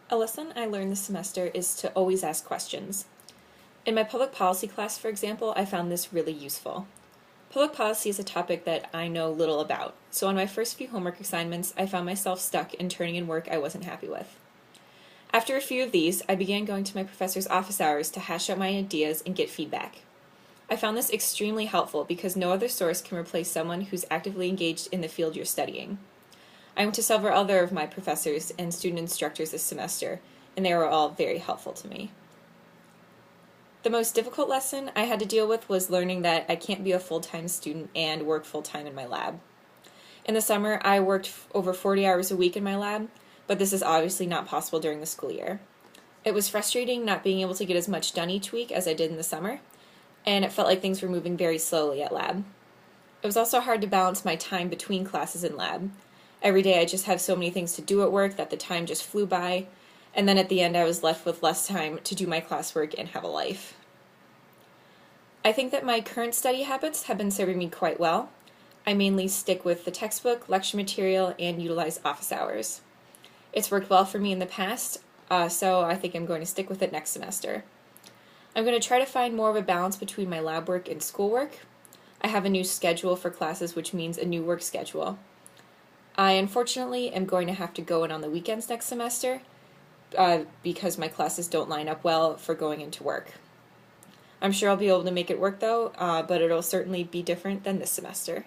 A lesson I learned this semester is to always ask questions. In my public policy class, for example, I found this really useful. Public policy is a topic that I know little about, so on my first few homework assignments, I found myself stuck and turning in work I wasn't happy with. After a few of these, I began going to my professor's office hours to hash out my ideas and get feedback. I found this extremely helpful because no other source can replace someone who's actively engaged in the field you're studying. I went to several other of my professors and student instructors this semester, and they were all very helpful to me. The most difficult lesson I had to deal with was learning that I can't be a full-time student and work full-time in my lab. In the summer, I worked over 40 hours a week in my lab, but this is obviously not possible during the school year. It was frustrating not being able to get as much done each week as I did in the summer, and it felt like things were moving very slowly at lab. It was also hard to balance my time between classes and lab. Every day I just have so many things to do at work that the time just flew by, and then at the end I was left with less time to do my classwork and have a life. I think that my current study habits have been serving me quite well. I mainly stick with the textbook, lecture material, and utilize office hours. It's worked well for me in the past, so I think I'm going to stick with it next semester. I'm going to try to find more of a balance between my lab work and schoolwork. I have a new schedule for classes, which means a new work schedule. I unfortunately am going to have to go in on the weekends next semester because my classes don't line up well for going into work. I'm sure I'll be able to make it work though, but it'll certainly be different than this semester.